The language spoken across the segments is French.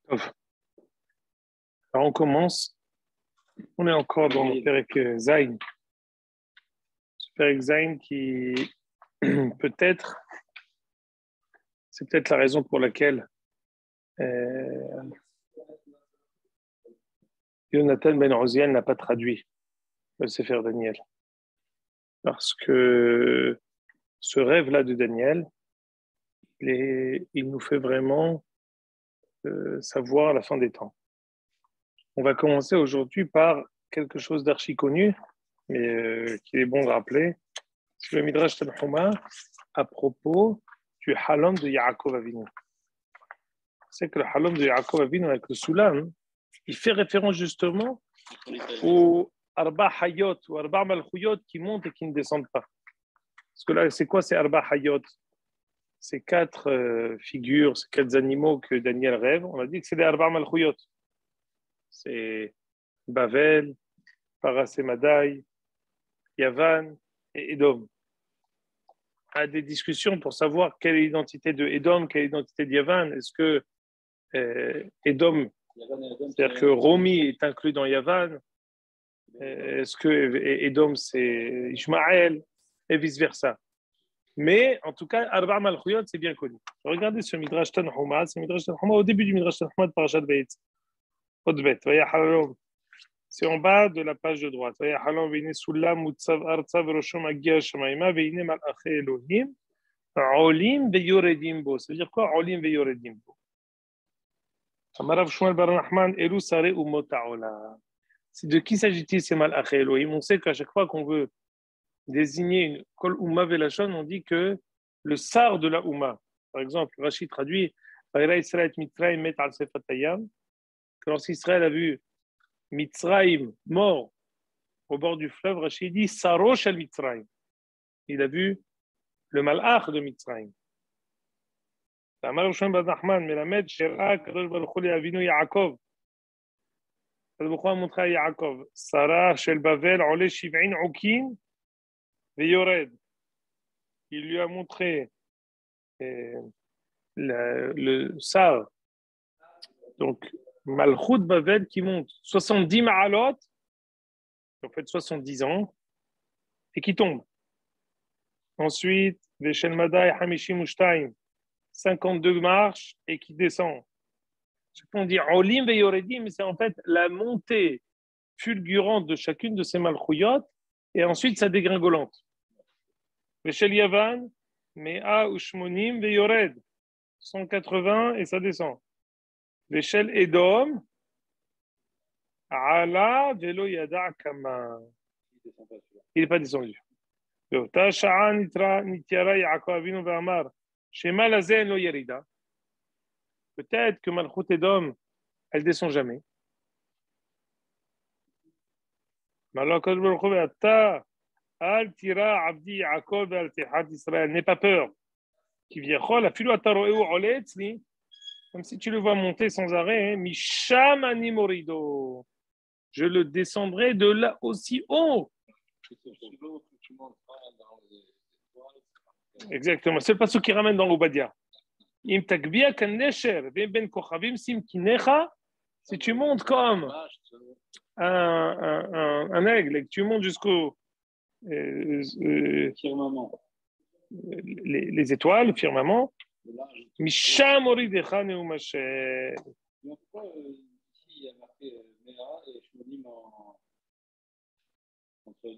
Alors, on commence. On est encore dans le Perek Zayn. Ce Perek Zayn qui, peut-être, c'est peut-être la raison pour laquelle Jonathan Ben Oziel n'a pas traduit le Sefer Daniel. Parce que ce rêve-là de Daniel, il nous fait vraiment savoir la fin des temps. On va commencer aujourd'hui par quelque chose d'archi connu, mais qu'il est bon de rappeler. C'est le Midrash Tanhuma à propos du Halom de Yaakov Avinu. C'est que le Halom de Yaakov Avinu avec le Soulam, il fait référence justement aux Arba Hayot ou Arba Malchuyot qui montent et qui ne descendent pas. Parce que là, c'est quoi ces Arba Hayot? Ces quatre figures, ces quatre animaux que Daniel rêve, on a dit que c'est des Arba Malchuyot. C'est Bavel, Parasemadaï, Yavan et Edom. Il y a des discussions pour savoir quelle est l'identité de Edom, quelle est l'identité de Yavan. Est-ce que Edom, c'est-à-dire que Romi est inclus dans Yavan? Est-ce que Edom c'est Ishmaël? Et vice-versa. Mais en tout cas, Arba Malchuyot, c'est bien connu. Regardez ce Midrash Tanhuma, c'est Midrash Tanhuma au début du Midrash Tanhuma de Parashat Be'etz. C'est en bas de la page de droite. Ça veut dire quoi? Olim veyoredim bo. C'est de qui s'agit-il ces malachei Elohim? On sait qu'à chaque fois qu'on veut désigner une kol umma velashon, on dit que le sar de la umma. Par exemple, Rashi traduit que lorsqu'Israël a vu Mitzrayim mort au bord du fleuve, Rashi dit Sarosh al Mitzrayim. Il a vu le malach de Mitzrayim. Amar Shmuel ben Nachman melamed shera kadosh baruch hu le'avinu Yaakov. Kadosh baruch hu a montré à Yaakov Sarah shel Bavel ole 70 ukin veyored. Il lui a montré le sar, donc Malchut Bavel qui monte 70 ma'alot, en fait 70 ans, et qui tombe. Ensuite, Veshel Madai Hamishim Ushtaim, 52 marches et qui descend. Ce qu'on dit Olim Veyoredim, c'est en fait la montée fulgurante de chacune de ces Malchuyot et ensuite sa dégringolante. Veshel Yavan, Mea Ushmonim Veyored, 180 et ça descend. Veshel Edom, Ala Velo Yada Kama. Il n'est pas descendu. Peut-être que Malchut Edom, elle descend jamais. N'aie pas peur. Comme si tu le vois monter sans arrêt. Je le descendrai de là aussi haut. Exactement, c'est le passage qui ramène dans l'Obadia. Si tu montes comme un aigle et que tu montes jusqu'au firmament, les étoiles, le firmament, Misham Oridecha Neumashe. Pourquoi ici il y a marqué Méa et Shmonim entre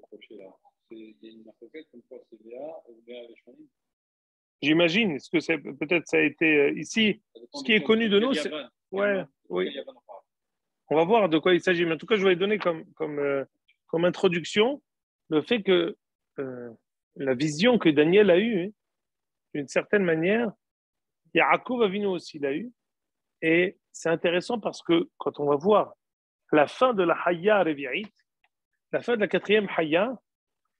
crochets là? Il y a une marquette comme quoi c'est Méa ou Méa et Shmonim? J'imagine, est-ce que c'est peut-être ça a été ici. Ce qui est connu de nous, c'est ouais, oui. On va voir de quoi il s'agit. Mais en tout cas, je vais donner comme introduction le fait que la vision que Daniel a eue, d'une certaine manière, Yaakov Avinu aussi l'a eue. Et c'est intéressant parce que quand on va voir la fin de la Hayya Revi'it, la fin de la 4e Hayya,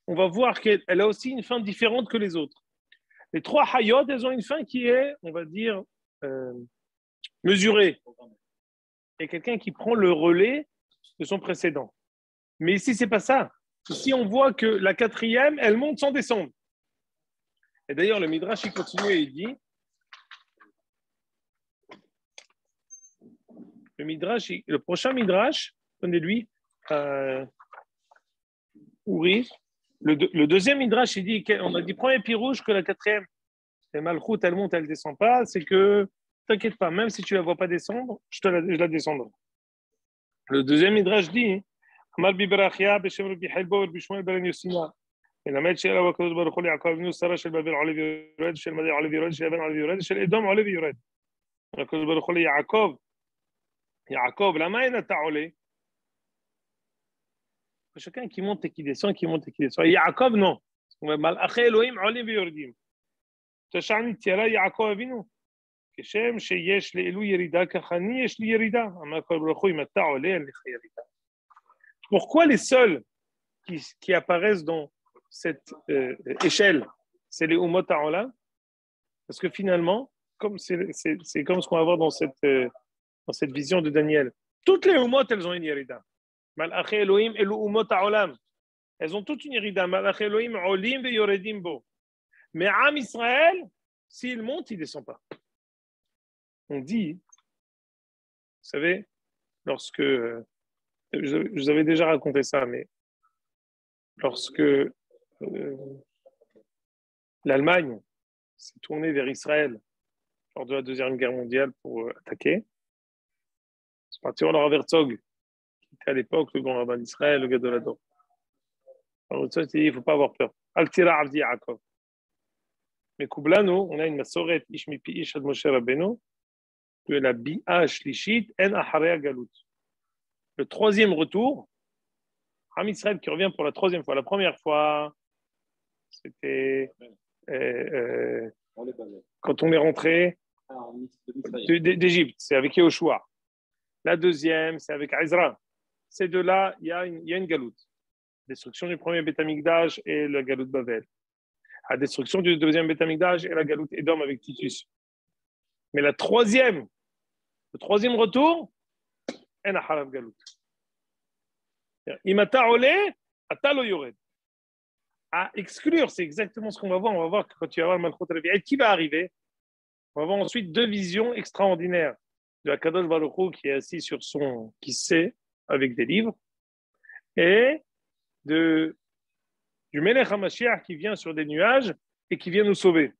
on va voir qu'elle a aussi une fin différente que les autres. Les 3 Hayyot, elles ont une fin qui est, on va dire, mesurée. Et quelqu'un qui prend le relais de son précédent. Mais ici, c'est pas ça. Ici, on voit que la 4e, elle monte sans descendre. Et d'ailleurs, le Midrash, il continue et il dit le prochain Midrash, prenez-lui, Ouri. Le deuxième Midrash, il dit, on a dit premier pirouge que la quatrième, et Malchut, elle monte, elle descend pas, c'est que, t'inquiète pas, même si tu la vois pas descendre, je la descendrai. Le deuxième Midrash dit, Amal Bibrachia, Beshem Rabbi Helbo, Bishmuel Ben Yossina. מלמד שאלה הוא הקדוש ברוך הוא ליעקב אבינו שרה של בבל עולה ויורד, של מדי עולה ויורד, של יוון עולה ויורד, של אדום עולה ויורד. הקדוש ברוך הוא ליעקב, למה אין אתה עולה? chacun qui monte et qui descend, qui monte et qui descend. Yaakov, non. מלאכי אלוהים עולים ויורדים. תשעני תיארה יעקב אבינו. כשם שיש לאלו ירידה, ככה אני יש לי ירידה. אמר הקדוש ברוך הוא, אם אתה עולה, אין לך ירידה. Pourquoi les seuls qui apparaissent dans cette échelle, c'est les Umot Ha'olam? Parce que finalement, comme c'est comme ce qu'on va voir dans cette vision de Daniel, toutes les Umot, elles ont une Yerida. Malach Elohim et Umot Ha'olam, elles ont toutes une Yerida. Malach Elohim, Olim ve Yoredim bo. Mais Am Israël, s'il monte, il ne descend pas. On dit, vous savez, lorsque, je vous avais déjà raconté ça, mais lorsque l'Allemagne s'est tournée vers Israël lors de la Deuxième Guerre mondiale pour attaquer, c'est parti en Rav Herzog, qui était à l'époque le grand rabbin d'Israël, le Gadol Hador. Alors Herzog s'est dit, il ne faut pas avoir peur. Al tira avdi Yaakov. Mais Kublano, on a une masoret ish mipi ish ad Moshe Rabbeinu, que la bi'a shlishit en aharea galut. Le troisième retour, Am Israël qui revient pour la troisième fois. La première fois, c'était quand on est rentré d'Égypte, c'est avec Yehoshua. La deuxième, c'est avec Ezra. Ces deux-là, il y a une galoute. Destruction du premier Beth Amikdash et la galoute Bavel. La destruction du deuxième Beth Amikdash et la galoute Édom avec Titus. Mais le troisième retour, en aharav galoute. Imata ole, atalo yored. À exclure, c'est exactement ce qu'on va voir. On va voir que quand tu vas voir le Malchut Revi'et, qui va arriver. On va voir ensuite deux visions extraordinaires de Akadosh Baruch Hu qui est assis sur son kissé avec des livres et du Melech HaMashiach qui vient sur des nuages et qui vient nous sauver.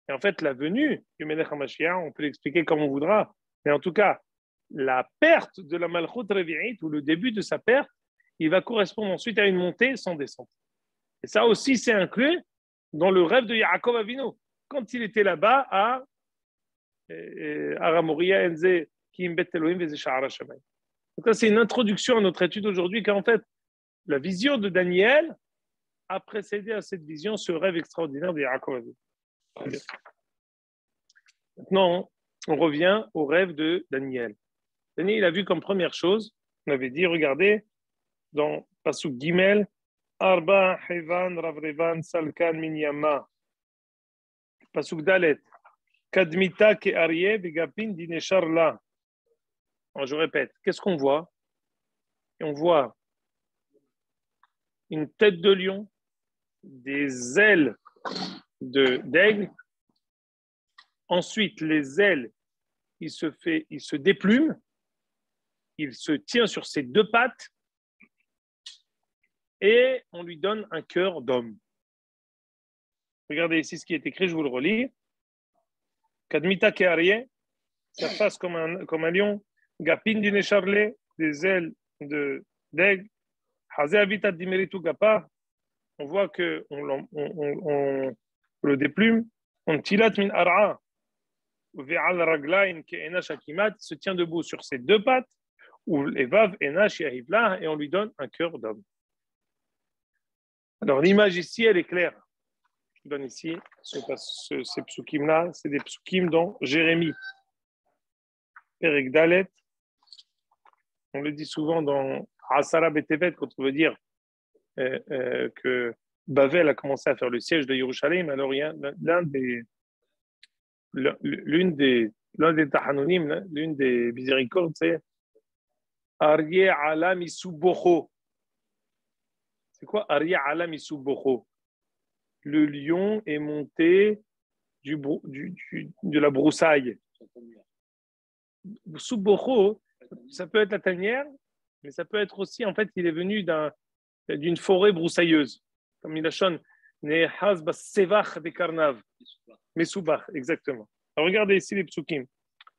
Et en fait, la venue du Melech HaMashiach, on peut l'expliquer comme on voudra, mais en tout cas, la perte de la Malchut Revi'it ou le début de sa perte, il va correspondre ensuite à une montée sans descente. Et ça aussi, c'est inclus dans le rêve de Yaakov Avinu. Quand il était là-bas à Aramoria Enze Kim Bet Elohim Veze Sha'ara Shamayim. Donc là, c'est une introduction à notre étude aujourd'hui, car en fait, la vision de Daniel a précédé à cette vision ce rêve extraordinaire de Yaakov Avinu. Maintenant, on revient au rêve de Daniel. Daniel, il a vu comme première chose, on avait dit, regardez, dans Pasuk Gimel, Arba Hevan Ravrevan Salkan Minyama. Pasuk Dalet. Kadmita ke Aryeh Begapin Dineshar La. Alors je répète, qu'est-ce qu'on voit? On voit une tête de lion, des ailes d'aigle. Ensuite, les ailes, il se déplume, il se tient sur ses deux pattes et on lui donne un cœur d'homme. Regardez ici ce qui est écrit, je vous le relis. Kadmita ke'aryeh, sa face comme un lion, Gapin d'une écharlée, des ailes d'aigle, Hazeh habitat dimeritu gapa, on voit que on le déplume, on tilat min ar'a, ve'al raglain ke'ena shakimat, se tient debout sur ses deux pattes, ou evav ena shiahivla, et on lui donne un cœur d'homme. Alors l'image ici, elle est claire. Je donne ici ces psukim-là, c'est des psukim dans Jérémie. Perek Dalet, on le dit souvent dans Asara Betevet, quand on veut dire que Bavel a commencé à faire le siège de Yerushalayim. Alors il y a l'un des Tahanonim, l'une des miséricordes, c'est Aryeh Alam Isubocho. C'est quoi Aryeh Alam Isubocho? Le lion est monté de la broussaille. Subocho, ça peut être la tanière, mais ça peut être aussi, en fait, il est venu d'une forêt broussailleuse, comme il a chon, Nehaz Basevach de Karnav, Mesubach, exactement. Alors, regardez ici les psukim.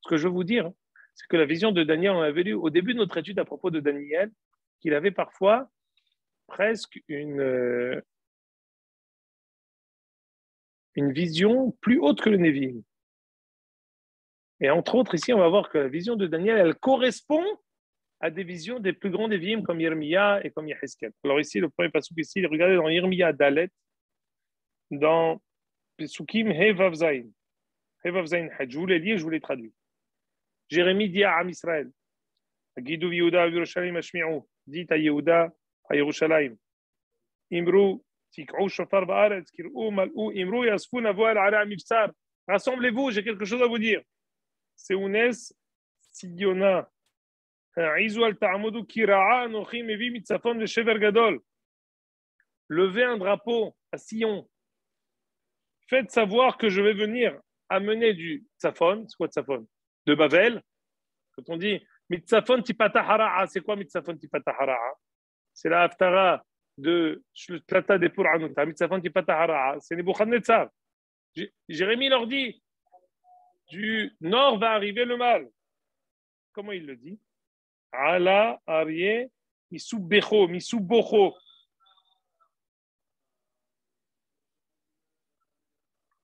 Ce que je veux vous dire, c'est que la vision de Daniel, on avait lu au début de notre étude à propos de Daniel, qu'il avait parfois presque une vision plus haute que le Nevi'im. Et entre autres, ici, on va voir que la vision de Daniel, elle correspond à des visions des plus grands Nevi'im comme Yirmiya et comme Yehezkel. Alors ici, le premier pasuk ici, regardez dans Yirmiya Dalet, dans Pesukim Hevav Zayin. Hevav Zayin Had. Je vous l'ai dit, je vous l'ai traduit. Jérémie dit à Am Israël, Gidou Yehuda Yerushalayim Ashmi'u, dit à Yehuda, à Yerushalayim, Imru, Tik'u Shofar Ba'aretz, Kir'u Mal'u, Imru Yasfu Navo Al-Ara Mifsar. Rassemblez-vous, j'ai quelque chose à vous dire. Seunes Sidiona, Izu Al-Ta'amudu Kira'a Anochi Mevi Mitzafon Veshever Gadol. Levez un drapeau à Sion. Faites savoir que je vais venir amener du Tzafon. C'est quoi Tzafon? De Babel. Quand on dit Mitzafon Tipata Hara'a, c'est quoi Mitzafon Tipata Hara'a? C'est la Haftara de Plata de Puranuta. Mitzafon Tipata Hara'a. C'est Nebuchadnezzar. Jérémie leur dit du nord va arriver le mal. Comment il le dit? Ala Arie Misubecho, Misubocho.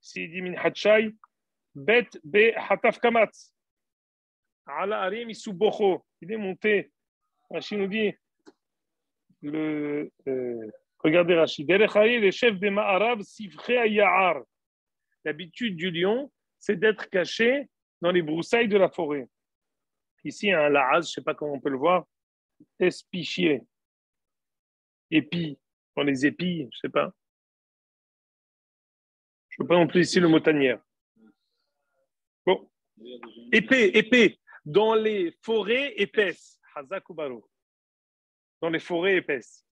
S'il dit Min Hatshai, Bet Be Hataf Kamatz. Ala Arie Misubocho. Il est monté. Rachid nous dit regardez Rachid. Derechari, les chefs des Ma'arav, Sivche Ayahar. L'habitude du lion, c'est d'être caché dans les broussailles de la forêt. Ici, un laaz, je ne sais pas comment on peut le voir, espichier, épi, dans les épis, je ne sais pas. Je ne veux pas non plus ici le mot tanière. Bon, épée, dans les forêts épaisses. Hazak ou Baro. Dans les forêts épaisses.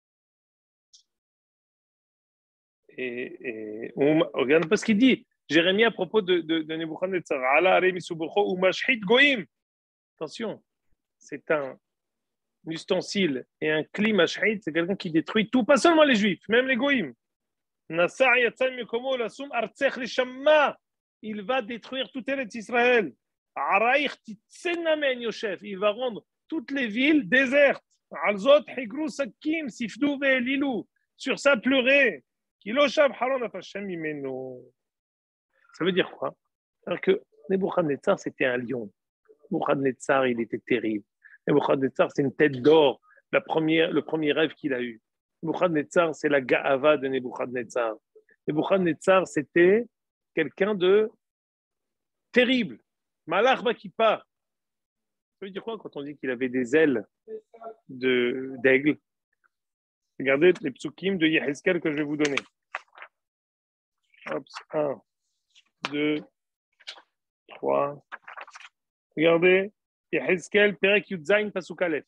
Et on regarde pas ce qu'il dit. Jérémie à propos de Nebuchadnezzar. Attention, c'est un ustensile et un cli mashhid, c'est quelqu'un qui détruit tout, pas seulement les juifs, même les goïms. Il va détruire toute Israël. Il va rendre toutes les villes désertes. Sur ça, pleurer. Ça veut dire quoi? Alors que Nebuchadnezzar, c'était un lion. Nebuchadnezzar, il était terrible. Nebuchadnezzar, c'est une tête d'or. Le premier rêve qu'il a eu. Nebuchadnezzar, c'est la Ga'ava de Nebuchadnezzar. Nebuchadnezzar, c'était quelqu'un de terrible. Malach Bakipa. Ça veut dire quoi quand on dit qu'il avait des ailes d'aigle? Regardez les psukim de Yehezkel que je vais vous donner. Hop, 1, 2, 3. Regardez, Yehezkel, Perek Yudzain, Pasuk Aleph.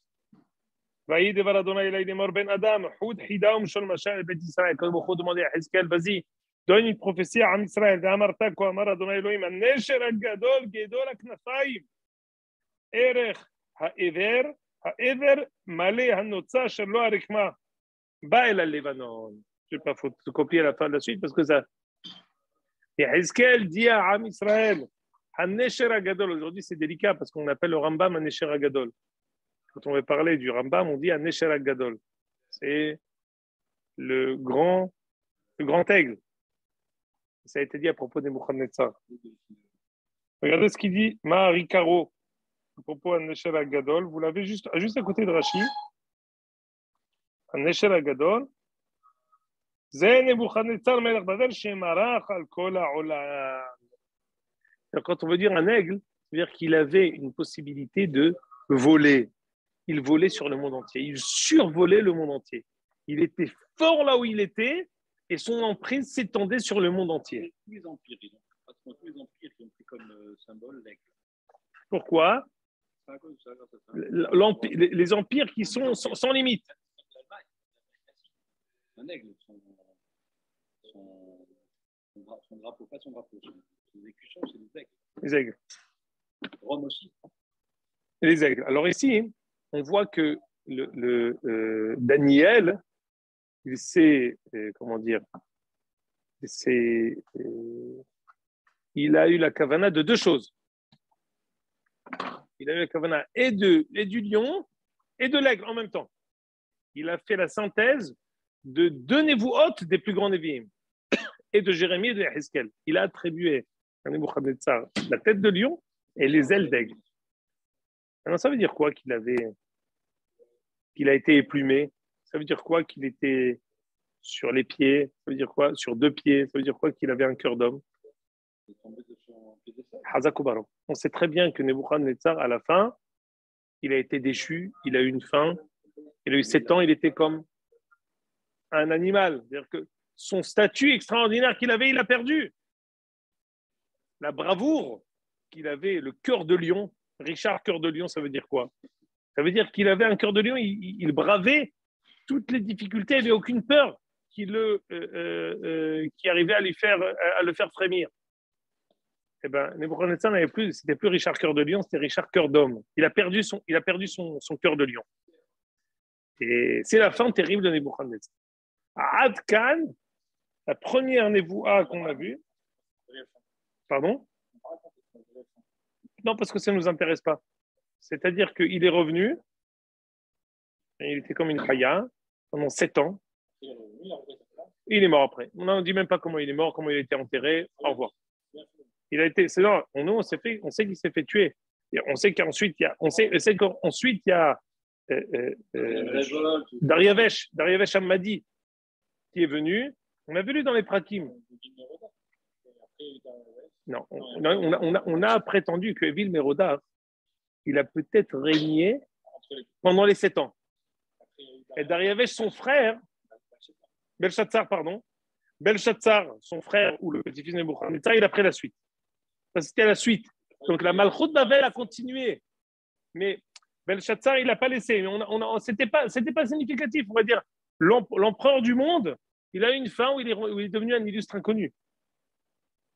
Vaïd devar Adonai Elai Demor Ben Adam, Houd Hidaum Shol Mashal Bet Israël. Quand Boko demandait à Yehezkel, vas-y, donne une prophétie à Am Israël. Amarta, quoi, Amar Adonai Elohim, Nesher Gadol, Gedol Aknafaim, Erech Ha'ever, Ha'ever, Malé Hanotza, Sherlo Arikma. Ba'el al-Lebanon. Je ne vais pas copier la fin de la suite parce que ça. Et Hezkel dit à Am Israël, Han-Nesher Agadol. Aujourd'hui, c'est délicat parce qu'on appelle le Rambam Han-Nesher Agadol. Quand on veut parler du Rambam, on dit Han-Nesher Agadol. C'est le grand aigle. Ça a été dit à propos des Nebuchadnezzar. Regardez ce qu'il dit Mahari Karo à propos Han-Nesher Agadol. Vous l'avez juste à côté de Rashi. Han-Nesher Agadol. Quand on veut dire un aigle, c'est-à-dire qu'il avait une possibilité de voler. Il volait sur le monde entier. Il survolait le monde entier. Il était fort là où il était et son emprise s'étendait sur le monde entier. Tous les empires, pratiquement tous les empires qui ont pris comme symbole l'aigle. Pourquoi? C'est à cause de ça, les empires qui sont sans limite. Un aigle, son drapeau, pas son drapeau. Les écussons, c'est des aigles. Les aigles. Rome aussi. les aigles. Alors ici, on voit que Daniel, il s'est, comment dire, il a eu la kavana de deux choses. Il a eu la kavana et du lion et de l'aigle en même temps. Il a fait la synthèse de deux névouot des plus grands néviim, et de Jérémie et de Yaheskel. Il a attribué à Nebuchadnezzar la tête de lion et les ailes d'aigle. Alors ça veut dire quoi qu'il a été éplumé? Ça veut dire quoi qu'il était sur les pieds? Ça veut dire quoi? Sur deux pieds? Ça veut dire quoi qu'il avait un cœur d'homme? Hazakubaro. On sait très bien que Nebuchadnezzar, à la fin, il a été déchu, il a eu une faim, il a eu 7 ans, il était comme un animal. C'est-à-dire que son statut extraordinaire qu'il avait, il a perdu. La bravoure qu'il avait, le cœur de lion. Richard, cœur de lion, ça veut dire quoi? Ça veut dire qu'il avait un cœur de lion, il bravait toutes les difficultés, il n'avait aucune peur qui arrivait à le faire frémir. Eh bien, Nebuchadnezzar n'avait plus, c'était plus Richard cœur de lion, c'était Richard cœur d'homme. Il a perdu son cœur de lion. Et c'est la fin terrible de Nebuchadnezzar. À Ad Khan, la première Nevoua qu'on a vue, pardon? Non, parce que ça ne nous intéresse pas. C'est-à-dire qu'il est revenu, et il était comme une chaya pendant 7 ans. Il est mort après. On ne dit même pas comment il est mort, comment il a été enterré. Au revoir. Il a été. C'est là, on sait qu'il s'est fait tuer. Et on sait qu'ensuite il y a, Dariavesh Hammadi qui est venu. On a vu lui dans les prakim. Non, on a prétendu que Evil Merodach, il a peut-être régné pendant les 7 ans. Et Dariavesh, son frère, Belshazzar, son frère, ou le petit-fils de Nebuchadnezzar, il a pris la suite. Ça, c'était la suite. Donc la Malchut Bavel a continué. Mais Belshazzar, il n'a pas laissé. C'était pas significatif. On va dire, l'empereur du monde, il a eu une fin où il est devenu un illustre inconnu.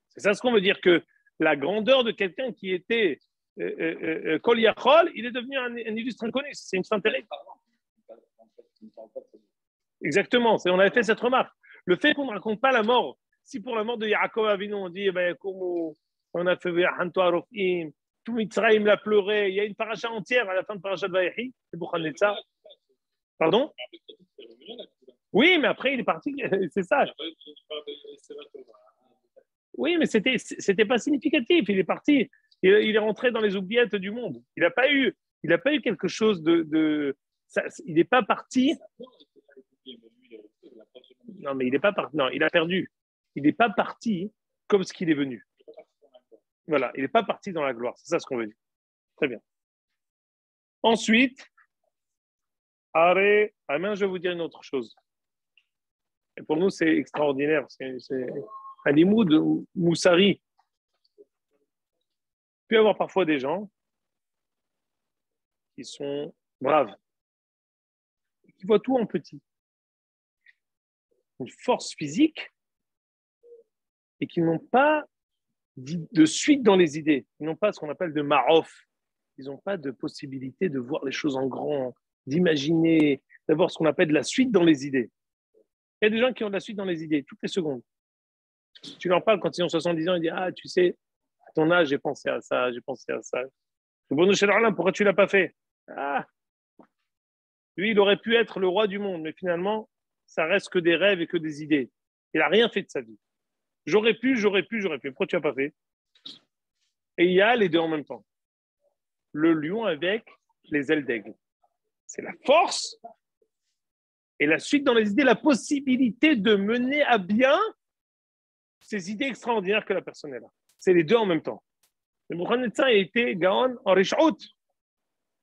C'est ça ce qu'on veut dire, que la grandeur de quelqu'un qui était Kol Yachol, il est devenu un illustre inconnu. C'est une fin terrible. Exactement, on avait fait cette remarque. Le fait qu'on ne raconte pas la mort, si pour la mort de Yaakov Avinu, on dit, on a fait Rofim, tout Mitzrayim l'a pleuré, il y a une paracha entière à la fin de paracha de Vayehi, c'est Nebuchadnezzar. Pardon? Oui, mais après il est parti, c'est ça. Oui, mais c'était pas significatif, il est parti, il est rentré dans les oubliettes du monde. Il n'a pas eu quelque chose de ça, il n'est pas parti. Non, mais il n'est pas parti. Non, il a perdu. Il n'est pas parti comme ce qu'il est venu. Voilà, il n'est pas parti dans la gloire. C'est ça ce qu'on veut dire. Très bien. Ensuite, je vais vous dire une autre chose. Et pour nous, c'est extraordinaire. C'est un limoud moussari. Il peut y avoir parfois des gens qui sont braves, qui voient tout en petit. Une force physique et qui n'ont pas de suite dans les idées. Ils n'ont pas ce qu'on appelle de marof. Ils n'ont pas de possibilité de voir les choses en grand, d'imaginer, d'avoir ce qu'on appelle de la suite dans les idées. Il y a des gens qui ont de la suite dans les idées, toutes les secondes. Tu leur parles quand ils ont 70 ans, ils disent « Ah, tu sais, à ton âge, j'ai pensé à ça, j'ai pensé à ça. » Pourquoi tu ne l'as pas fait? Ah, lui, il aurait pu être le roi du monde, mais finalement, ça reste que des rêves et que des idées. Il n'a rien fait de sa vie. J'aurais pu. Pourquoi tu n'as pas fait? Et il y a les deux en même temps. Le lion avec les ailes d'aigle. C'est la force et la suite dans les idées, la possibilité de mener à bien ces idées extraordinaires que la personne est là. C'est les deux en même temps. Le Nebuchadnezzar a été Gaon en Rishout.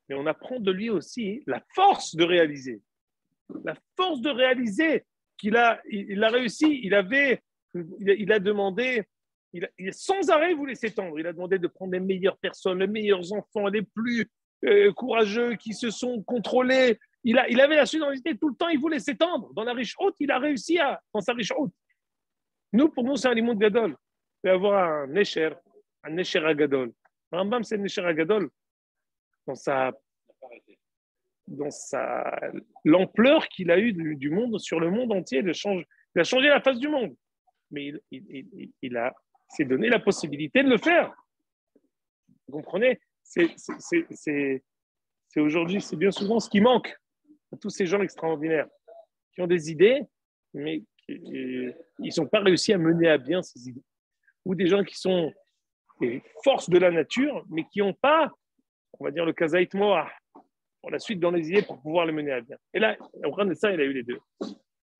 Mais on apprend de lui aussi la force de réaliser. La force de réaliser qu'il a réussi. Il a demandé, sans arrêt, vous laissez tendre. Il a demandé de prendre les meilleures personnes, les meilleurs enfants, les plus courageux qui se sont contrôlés. Il avait la suite dans l'idée tout le temps, il voulait s'étendre. Dans la riche haute, il a réussi dans sa riche haute. Pour nous, c'est un limon de Gadol. Il peut y avoir un Nesher à Gadol. Rambam, c'est un Nesher à Gadol. dans l'ampleur qu'il a eue du monde sur le monde entier. Il a changé la face du monde. Mais il s'est donné la possibilité de le faire. Vous comprenez? C'est aujourd'hui, c'est bien souvent ce qui manque à tous ces gens extraordinaires qui ont des idées, mais ils n'ont pas réussi à mener à bien ces idées. Ou des gens qui sont des forces de la nature, mais qui n'ont pas, on va dire, le kazaït moah, pour la suite dans les idées pour pouvoir les mener à bien. Et là, au grand de ça, il a eu les deux.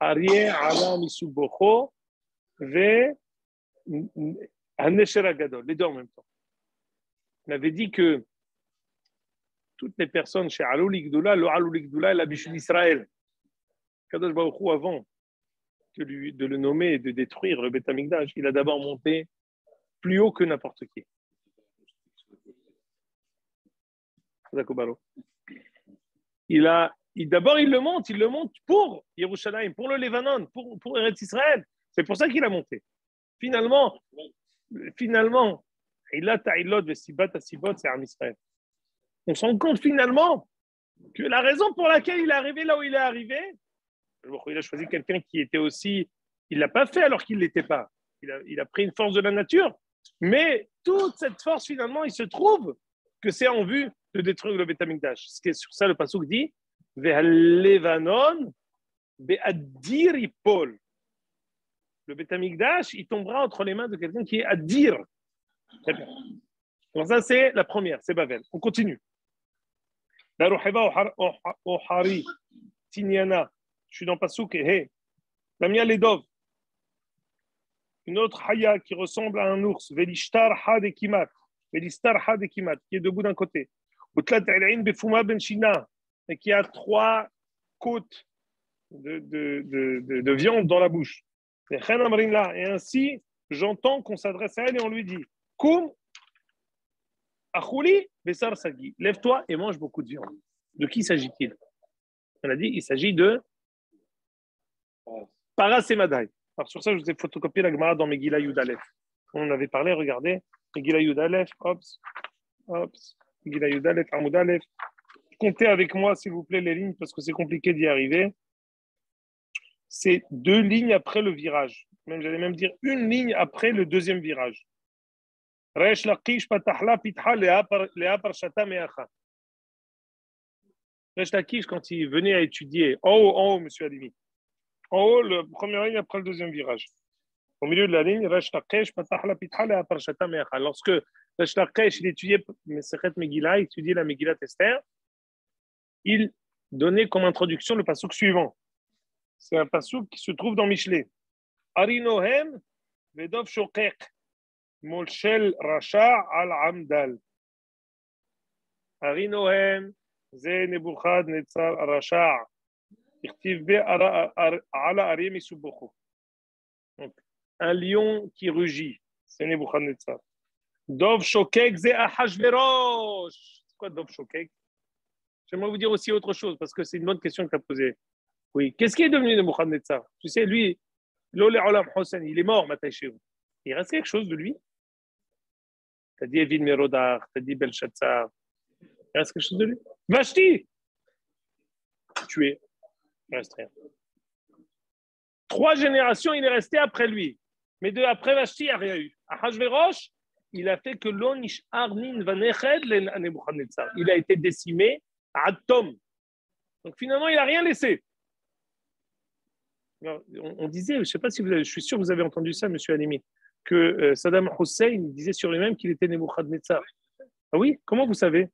Arié, ala, misubocho, ve, hanesher gadol, les deux en même temps. On avait dit que toutes les personnes chez Alou Ligdoula, le Alou Ligdoula est la biche d'Israël. Kadosh Baruch Hu, avant de le nommer et de détruire le Beth Amikdash, il a d'abord monté plus haut que n'importe qui. D'abord, il le monte pour Yerushalayim, pour le Lébanon, pour Eretz Israël. C'est pour ça qu'il a monté. Finalement, Ilat Ta'ilot Vesibat Asibot, c'est Am Israël. On se rend compte finalement que la raison pour laquelle il est arrivé là où il est arrivé, il a choisi quelqu'un qui était aussi, il ne l'a pas fait alors qu'il ne l'était pas. Il a pris une force de la nature, mais toute cette force finalement, il se trouve que c'est en vue de détruire le Beth Amikdash. C'est sur ça le pasuk dit Ve'al-Levanon be'adir ipol. Le Beth Amikdash, il tombera entre les mains de quelqu'un qui est adir. Très bien. Donc ça, c'est la première, c'est Bavel. On continue. Daruheba Ohari, Tinyana. Je suis dans Pasuk et He. Lamia Ledov. Une autre Haya qui ressemble à un ours. Velishtar Hadekimat. Velistar Hadekimat, qui est debout d'un côté. Utlat El'in Befuma Ben Shina. Et qui a 3 côtes de viande dans la bouche. Et ainsi, j'entends qu'on s'adresse à elle et on lui dit Koum, Achouli, Bessar Sagi. Lève-toi et mange beaucoup de viande. De qui s'agit-il? On a dit il s'agit de Paras et Madaï. Alors sur ça, je vous ai photocopié la Gemara dans Megillah Yudalef. On en avait parlé, regardez. Megillah Yudalef, hops, Megillah Yudalef, Amoudalef. Comptez avec moi, s'il vous plaît, les lignes, parce que c'est compliqué d'y arriver. C'est 2 lignes après le virage. J'allais même dire 1 ligne après le deuxième virage. Resh Lakish Patahla Pitha Lea Parshata Meacha. Resh Lakish, quand il venait à étudier, en haut, monsieur Adimi. En haut, la première ligne après le deuxième virage. Au milieu de la ligne, Resh Lakish Patahla Pitha Lea Parshata Meacha. Lorsque Resh Lakish, il étudiait Mesechet Megillah, il étudiait la Megillah Esther, il donnait comme introduction le pasuk suivant. C'est un pasuk qui se trouve dans Michelet. Arinohem vedov shokek molshel rasha al amdal. Arinohem ze Nebuchadnezzar rasha. Irtiv be ala arie misubocho. Un lion qui rugit, c'est Nebuchadnezzar. Dov shokek ze Ahashverosh. C'est quoi dov shokek? J'aimerais vous dire aussi autre chose, parce que c'est une bonne question que tu as posée. Oui, qu'est-ce qui est devenu de Nebuchadnezzar? Tu sais, lui, l'Olé Olam Hossein, il est mort, Mataïchéou. Il reste quelque chose de lui? Tu as dit Evin Merodach, tu as dit Belshazzar. Il reste quelque chose de lui? Vashti! Tué. Il ne reste rien. 3 générations, il est resté après lui. Mais après Vashti, il n'y a rien eu. Ahashverosh, il a fait que l'Onish Arnin Vaneched à Nebuchadnezzar. Il a été décimé à Atom. Donc finalement, il n'a rien laissé. Alors, on disait, je ne sais pas si je suis sûr que vous avez entendu ça, monsieur Halimi, que Saddam Hussein disait sur lui-même qu'il était Nebuchadnezzar. Ah oui? Comment vous savez?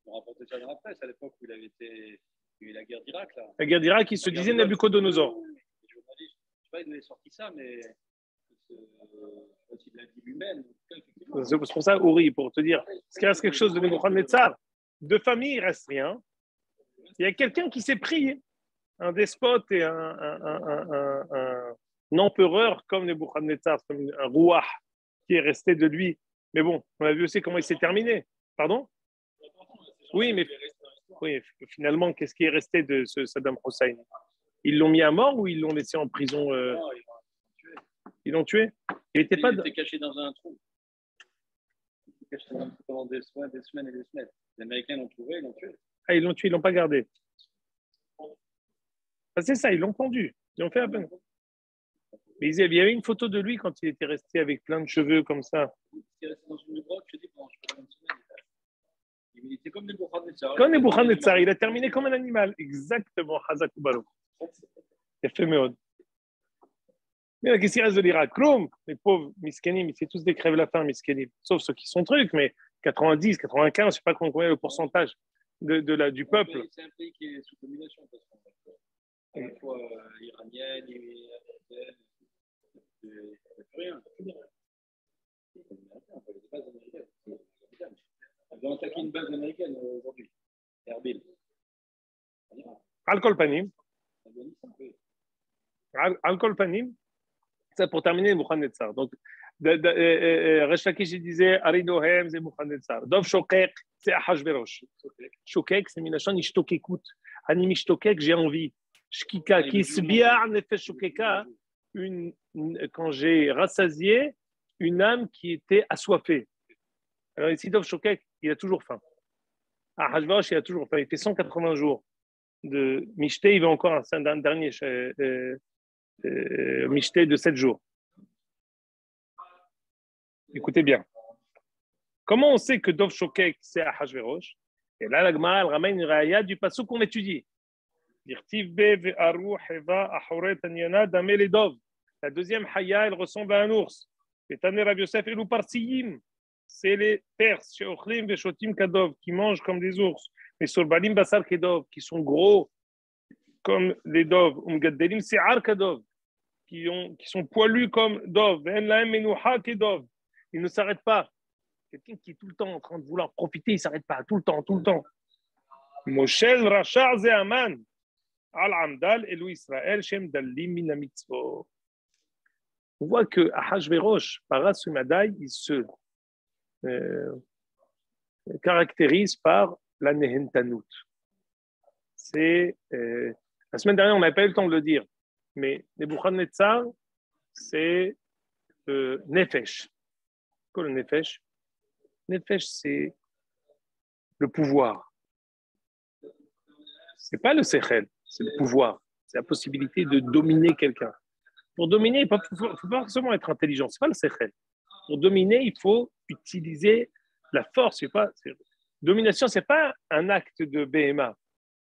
On rapportait ça dans la presse à l'époque où il avait été. Il y a eu la guerre d'Irak. Là. La guerre d'Irak, il se disait Nabucodonosor. Je ne sais pas, il avait sorti ça, mais il l'a dit lui-même. C'est pour ça, Uri, pour te dire, est-ce qu'il reste quelque chose de Nebuchadnezzar? De famille, il ne reste rien. Il y a quelqu'un qui s'est pris, un despote et un empereur comme Nebuchadnezzar, comme un rouah qui est resté de lui. Mais bon, on a vu aussi comment il s'est terminé. Pardon? Oui, mais oui, finalement, qu'est-ce qui est resté de ce Saddam Hussein? Ils l'ont mis à mort ou ils l'ont laissé en prison? Ils l'ont tué. Il était caché dans un trou. caché pendant des semaines et des semaines. Les Américains l'ont trouvé, ils l'ont tué. Ah, ils l'ont tué, ils l'ont pas gardé. Ah, c'est ça, ils l'ont pendu. Ils l'ont fait à peine. Mais il y avait une photo de lui quand il était resté avec plein de cheveux comme ça. Il est resté dans une grotte, je dis, pendant une semaine. Il était comme des Nebuchadnezzar. Comme Nebuchadnezzar, il a terminé comme un animal. Exactement, Hazak Baruch. Il a fait méode. Mais qu'est-ce qu'il reste de l'Irak? Kloum, les pauvres miskenim, c'est tous des crèves la faim, miskenim. Sauf ceux qui sont trucs, mais 90, 95, je ne sais pas combien est le pourcentage du peuple. C'est un pays qui est sous domination, parce qu'en à la fois iranienne, américaine, il n'y a plus rien. On peut les bases américaines. Ils ont attaqué une base américaine aujourd'hui, Erbil. Al-Kol Panim. Al-Kol Panim. Ça pour terminer, Nebuchadnezzar. Donc, Resh Lakish disait Aridohem, c'est Nebuchadnezzar. Dov Shokek, c'est Ahashverosh. Shokek, c'est Minachon, Ishtokekut. Anim Ishtokek, j'ai envie. Shkika, Kisbiar, Nefesh Shokeka, quand j'ai rassasié une âme qui était assoiffée. Alors ici, Dov Shokek, il a toujours faim. Ahashverosh, il a toujours faim. Il fait 180 jours de Mishté, il va encore un dernier. Mishté de 7 jours. Écoutez bien. Comment on sait que Dov Shokek, c'est Ahashverosh? Et là, la Gemara, elle ramène une raya du passage qu'on étudie. La deuxième haya, elle ressemble à un ours. C'est les Perses, qui mangent comme des ours. Les Sorbalim Basar Kedov, qui sont gros comme les Dov. Umgaddelim Se'ar Kadov, qui sont poilus comme Dov. Ils ne s'arrêtent pas. Quelqu'un qui est tout le temps en train de vouloir profiter, il ne s'arrête pas, tout le temps. Moshel Rachar Zehaman, Al-Amdal, Elou Israël, Shem Dallim Minamitzvo. On voit que Ahashverosh, Parasumadaï, il se caractérise par la Nehentanut. C'est, la semaine dernière, on n'avait pas eu le temps de le dire, mais Nebuchadnezzar, c'est Nefesh. Quoi le Nefesh? Nefesh, c'est le pouvoir. C'est pas le Sechel, c'est le pouvoir. C'est la possibilité de dominer quelqu'un. Pour dominer, il ne faut pas seulement être intelligent, ce n'est pas le Sechel. Pour dominer, il faut utiliser la force. Domination, ce n'est pas un acte de BMA.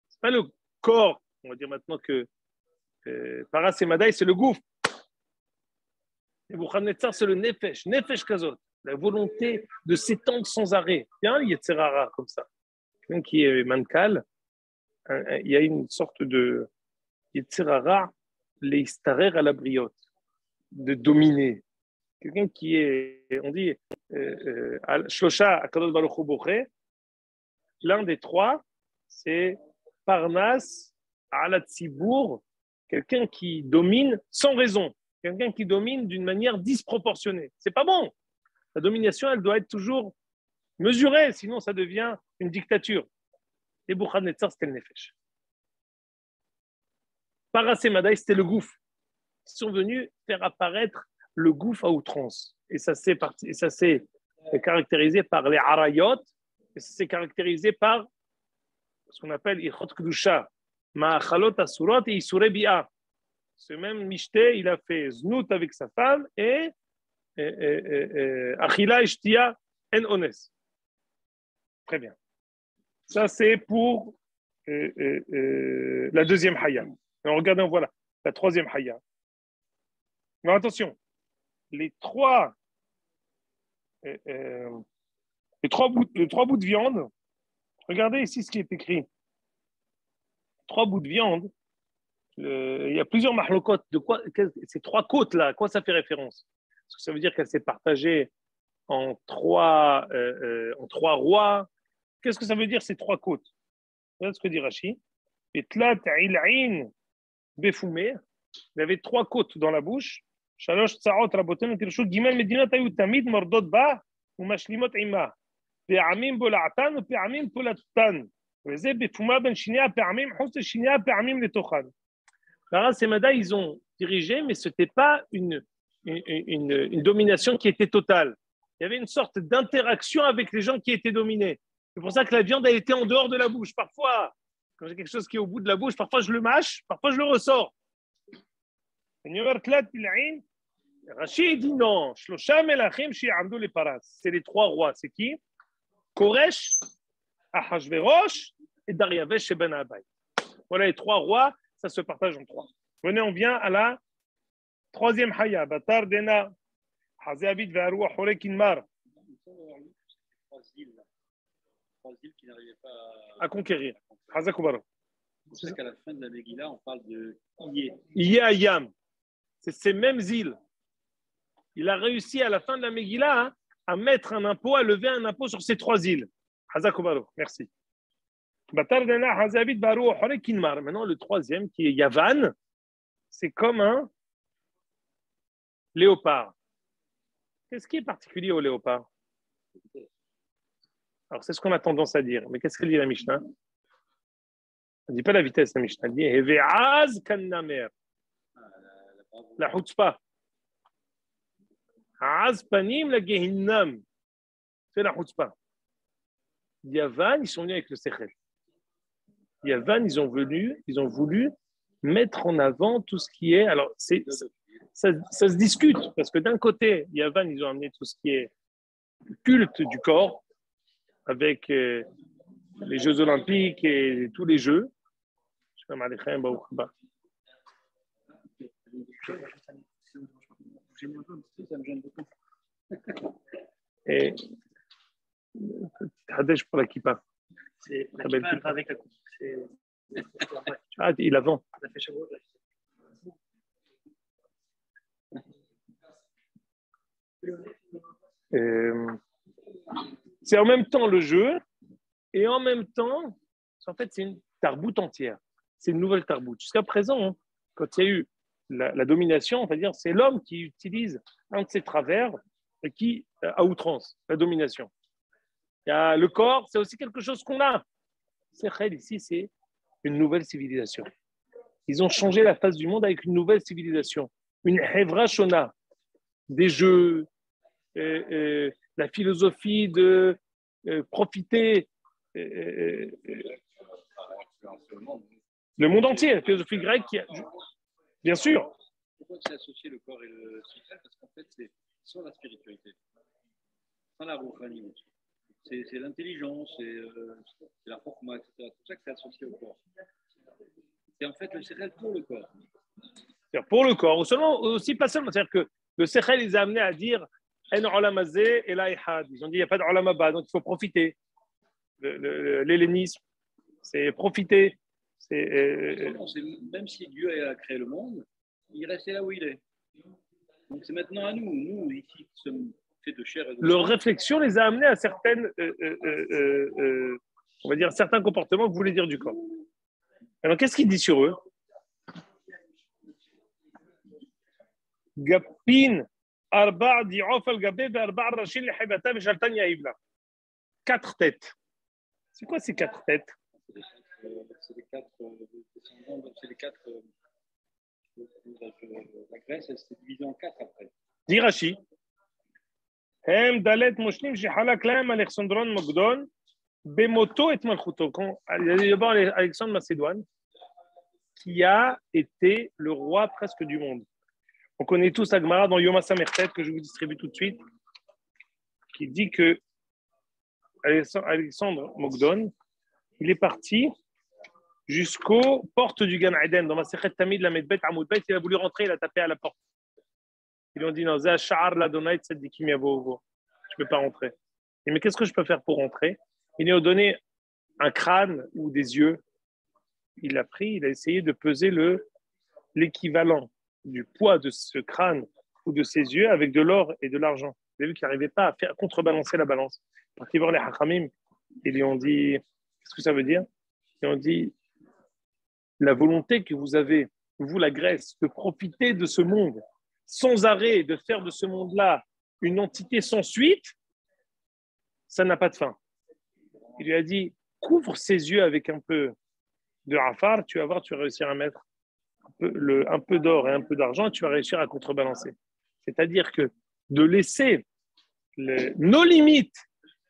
Ce n'est pas le corps. On va dire maintenant que Parasemadaï, c'est le gouffre. Et Nebuchadnezzar, c'est le Nefesh. Nefesh Kazot. La volonté de s'étendre sans arrêt. Il y a un Yetzerara comme ça. Quelqu'un qui est mankal, il y a une sorte de Yetzerara, leistarer à la briotte, de dominer. Quelqu'un qui est, on dit, Shlosha Akadosh Baruch Hu Boché, l'un des trois, c'est Parnas Ala Tzibour, quelqu'un qui domine sans raison, quelqu'un qui domine d'une manière disproportionnée. C'est pas bon. La domination, elle doit être toujours mesurée, sinon ça devient une dictature. Et Nebuchadnezzar, c'était le Nefesh. Parasemadaï, c'était le gouffre. Ils sont venus faire apparaître le gouffre à outrance. Et ça s'est caractérisé par les harayot, et ça s'est caractérisé par ce qu'on appelle ichot kedusha, ma'achalot asurot et isure bi'a. Ce même Mishté, il a fait znout avec sa femme et achila ishtia en ones. Très bien. Ça, c'est pour la deuxième haya. Alors, regardez, voilà la troisième haya. Mais attention, les trois bouts de viande, regardez ici ce qui est écrit. 3 bouts de viande, il y a plusieurs mahlokot. De quoi, ces 3 côtes-là, à quoi ça fait référence? Est-ce que ça veut dire qu'elle s'est partagée en 3 rois? Qu'est-ce que ça veut dire ces 3 côtes? Voilà ce que dit Rashi. Et tlat il'in befoumé. Il avait 3 côtes dans la bouche. שלוש צעות רבותינו תרשו ג' מדינות היו תמיד מורדות בה ומשלימות עימה פעמים בולעתן ופעמים פולטתן וזה בפומה בין שני הפעמים חוץ לשני הפעמים לתוכן. Parasemadaï, ils ont dirigé, mais ce n'était pas une domination qui était totale. Il y avait une sorte d'interaction avec les gens qui étaient dominés. C'est pour ça que la viande a été en dehors de la bouche. Parfois, quand j'ai quelque chose qui est au bout de la bouche, parfois je le mâche, parfois je le ressors. Rachid dit non. C'est les trois rois. C'est qui? Koresh, Ahashverosh et Dariavesh et Ben Abai. Voilà les trois rois, ça se partage en trois. Venez, on vient à la troisième haya. Batar Dena, Hazavid Ve'arou Hore Kinmar. Trois îles qui n'arrivaient pas À conquérir. Hazakubaro. C'est ça qu'à la fin de la Megillah, on parle de Iye. Iye Ayam. C'est ces mêmes îles. Il a réussi à la fin de la Megillah à mettre un impôt, à lever un impôt sur ces trois îles. Hazakubaro. Merci. Batar Dena, Hazavid Ve'arou Hore Kinmar. Maintenant, le troisième qui est Yavan, c'est comme un léopard. Qu'est-ce qui est particulier au léopard? Alors, c'est ce qu'on a tendance à dire. Mais qu'est-ce qu'elle dit la Mishnah? Elle ne dit pas la vitesse, la Mishnah. Elle dit Heve'az kannamer. La chutzpah. Az panim la gehinnam. C'est la chutzpah. Yavan, ils sont venus avec le sechel. Yavan, ils ont voulu mettre en avant tout ce qui est. Alors, ça se discute, parce que d'un côté, Yavan, ils ont amené tout ce qui est culte du corps, avec les Jeux Olympiques et tous les Jeux. Et Hadej pour la kippa. C'est la kippa avec la coupe. Ah, il a vent. C'est en même temps le jeu et en même temps, en fait, c'est une tarboute entière. C'est une nouvelle tarboute. Jusqu'à présent, quand il y a eu la domination, on va dire, c'est l'homme qui utilise un de ses travers et qui, à outrance, la domination. Il y a le corps, c'est aussi quelque chose qu'on a. Sechel, ici, c'est une nouvelle civilisation. Ils ont changé la face du monde avec une nouvelle civilisation. Une Hevra Shona, des jeux, la philosophie de profiter le monde entier, la philosophie grecque, bien sûr. Pourquoi c'est associé le corps et le ciel? Parce qu'en fait, c'est sans la spiritualité, sans la rouhani. C'est l'intelligence, c'est la forma, etc. C'est pour ça que c'est associé au corps. C'est en fait le sechel pour le corps. C'est-à-dire pour le corps, ou seulement, aussi pas seulement. C'est-à-dire que le sechel les a amenés à dire En olamazé et la ihad. Ils ont dit il n'y a pas d'olamaba, donc il faut profiter. L'hellénisme, c'est profiter. Même si Dieu a créé le monde, il restait là où il est. Donc c'est maintenant à nous ici, qui sommes faits de chair et de sang. Leur réflexion les a amenés à certaines, on va dire, certains comportements que voulaient dire du corps. Alors qu'est-ce qu'il dit sur eux? Gapin, arba' di'of al-gabé, arba' rachil al-hibata, v'shaltan ya'ibla. 4 têtes. C'est quoi ces 4 têtes? C'est les quatre descendants, c'est les quatre. La Grèce, elle s'est divisée en 4 après. Dit Rashi. Hem dalet moshnim shehalak lahem Alexandron Mogdon bemoto et malchuto. Il y a d'abord Alexandre Macédoine qui a été le roi presque du monde. On connaît tous la Gemara dans Yom HaSamertet que je vous distribue tout de suite, qui dit que Alexandre Mogdon, il est parti jusqu'aux portes du Gan Eden. Dans Masechet Tamid, la Medbet, Amoud Bet, il a voulu rentrer, il a tapé à la porte. Ils lui ont dit non, Zah Sha'ar l'Adonai Tzadikim Yavo. Je ne peux pas rentrer. Mais qu'est-ce que je peux faire pour rentrer? Il lui a donné un crâne ou des yeux. Il l'a pris, il a essayé de peser l'équivalent du poids de ce crâne ou de ses yeux avec de l'or et de l'argent. Vous avez vu qu'il n'arrivait pas à faire contrebalancer la balance. Parti voir les Hachamim, ils lui ont dit qu'est-ce que ça veut dire? Ils ont dit la volonté que vous avez, vous la Grèce, de profiter de ce monde sans arrêt, de faire de ce monde-là une entité sans suite, ça n'a pas de fin. Il lui a dit couvre ses yeux avec un peu de rafar, tu vas voir, tu vas réussir à mettre un peu d'or et un peu d'argent, et tu vas réussir à contrebalancer. C'est-à-dire que de laisser nos limites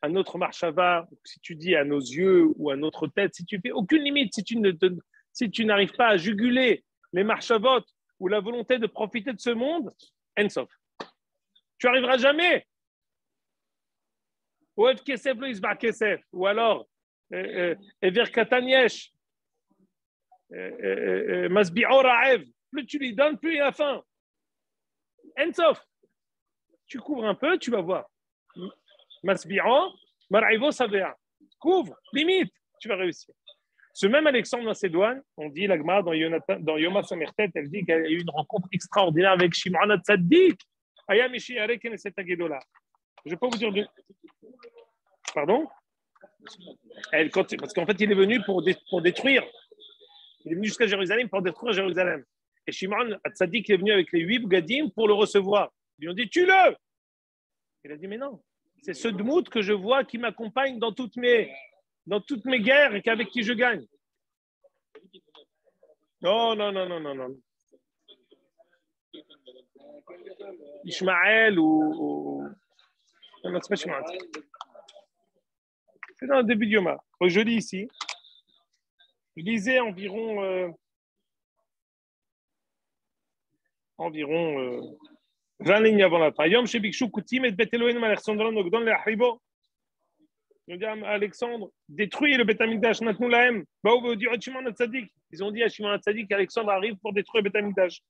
à notre marshava, si tu dis à nos yeux ou à notre tête, si tu fais aucune limite, si tu n'arrives pas à juguler les marshavot ou la volonté de profiter de ce monde, ensof. Tu n'arriveras jamais. Ou alors, Ever Kataniesh, Masbi'o Ra'ev, plus tu lui donnes, plus il a faim. Ensof. Tu couvres un peu, tu vas voir. Masbi'o, Mar'ivo Savea. Couvre, limite, tu vas réussir. Ce même Alexandre Macédoine, on dit, la Gemara dans Yoma Samertet, elle dit qu'il y a eu une rencontre extraordinaire avec Shimon HaTzadik. Je ne vais pas vous dire de... Pardon? Parce qu'en fait, il est venu pour détruire. Il est venu jusqu'à Jérusalem pour détruire Jérusalem. Et Shimon HaTzadik est venu avec les 8 Bgadim pour le recevoir. Ils lui ont dit, tue-le! Il a dit, mais non, c'est ce Dmout que je vois qui m'accompagne dans toutes mes guerres et avec qui je gagne. Non. Ishmaël ou... Non, c'est pas Ishmaël. C'est dans le début du Yoma. Je lis ici. Je lisais environ 20 lignes avant la fin. Yom Shebikshu Koutim et Bet Elohim Alexandre Nogdon le Haribo. Ils ont dit à Alexandre, détruis le Beth Amikdash, Natnou Lahem. Ils ont dit à Shimon HaTzadik qu'Alexandre arrive pour détruire le Beth Amikdash.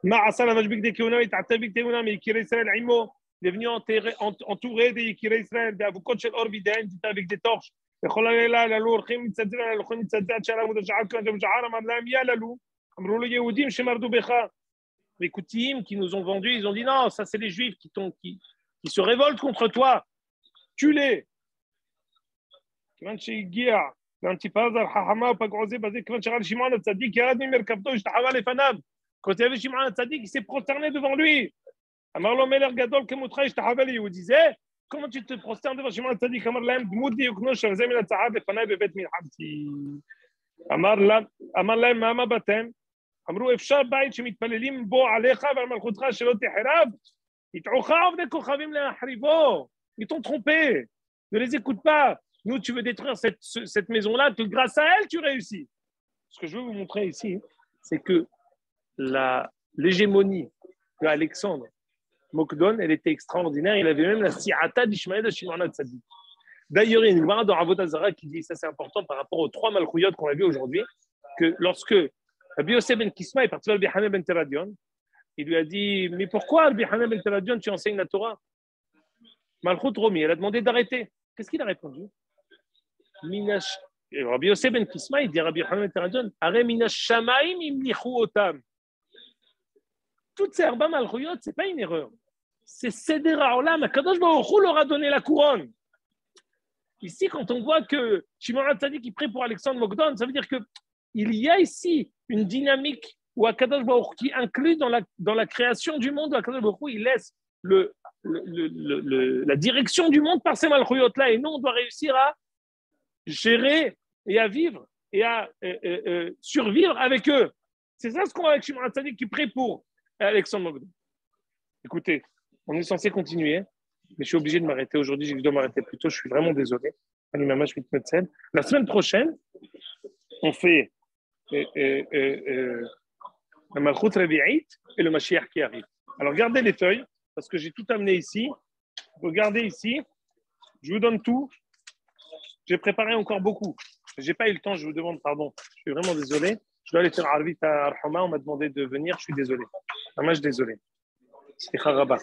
Ma'asa la Vajbik de Keuna et Ta'tabik Teuna, mais Yikira Israël Imo. Il est venu entouré des Yikira Israël, des Avukot Shel Or Bideen, avec des torches. Lecholala, la Lour, Chim, Tzadra, la Lochon, Tzadra, Tchala, Moudajahak, Jahara, Madlam, Yalalu, Amrolo Yehudim, Shemardu Becha. Les Koutim qui nous ont vendus, ils ont dit non, ça c'est les Juifs qui se révoltent contre toi. Tue-les. كمان שהגיע לאנטיפאזה החכמה ופגעו בזה כיוון שראה שמעון הצדיק ירד ממרכבתו והשתחווה לפניו. Quand il y avait Shimon HaTzadik, il s'est prosterné devant lui. אמר לו מלך גדול כמותך השתחווה לי. הוא disait, comment tu te prosternes devant Shimon HaTzadik? אמר להם דמות דיוקנו שזה מן הצעד לפניי בבית מלחמתי. אמר להם מה באתם? אמרו אפשר בית שמתפללים בו עליך ועל מלכותך שלא תחרב? יטעוך עובדי כוכבים להחריבו. Ils t'ont trompé. Ne les écoute pas. Nous, tu veux détruire cette maison-là, que grâce à elle, tu réussis. Ce que je veux vous montrer ici, c'est que l'hégémonie d'Alexandre Mokdon, elle était extraordinaire. Il avait même la si'ata d'Ishmaël de Shimon HaTzadik. D'ailleurs, il y a une Gemara dans Avodah Zarah qui dit, ça c'est important par rapport aux 3 Malchouyot qu'on a vu aujourd'hui, que lorsque Rabbi Yosef ben Kisma est parti vers Rabbi Hanina ben Teradion, il lui a dit, mais pourquoi Rabbi Hanina ben Teradion, tu enseignes la Torah? Malchut Romi, elle a demandé d'arrêter. Qu'est-ce qu'il a répondu? Rabbi Yosef ben Kisma, il dit Rabbi Hanina ben Teradion, Are minash shamaim imnichu otam. Toutes ces Arba Malchuyot, ce n'est pas une erreur. C'est Seder HaOlam. Akadosh Baruch Hu leur a donné la couronne. Ici, quand on voit que Shimon HaTzadik qui prie pour Alexandre Mokdon, ça veut dire qu'il y a ici une dynamique où Akadosh Baruch Hu qui inclut dans la création du monde, Akadosh Baruch Hu, il laisse la direction du monde par ces Malchuyot-là. Et nous, on doit réussir à gérer et à vivre et à survivre avec eux. C'est ça ce qu'on a avec Shimon HaTzadik qui prie pour Alexandre Mokdon. Écoutez, on est censé continuer, mais je suis obligé de m'arrêter aujourd'hui. Je dois m'arrêter plus tôt. Je suis vraiment désolé. La semaine prochaine, on fait la Malchut Revi'it et le Mashiach qui arrive. Alors, gardez les feuilles, parce que j'ai tout amené ici. Regardez ici. Je vous donne tout. J'ai préparé encore beaucoup. Je n'ai pas eu le temps, je vous demande pardon. Je suis vraiment désolé. Je dois aller faire Arvit à Arhama. On m'a demandé de venir. Je suis désolé. Vraiment, je suis désolé. C'est Haraba.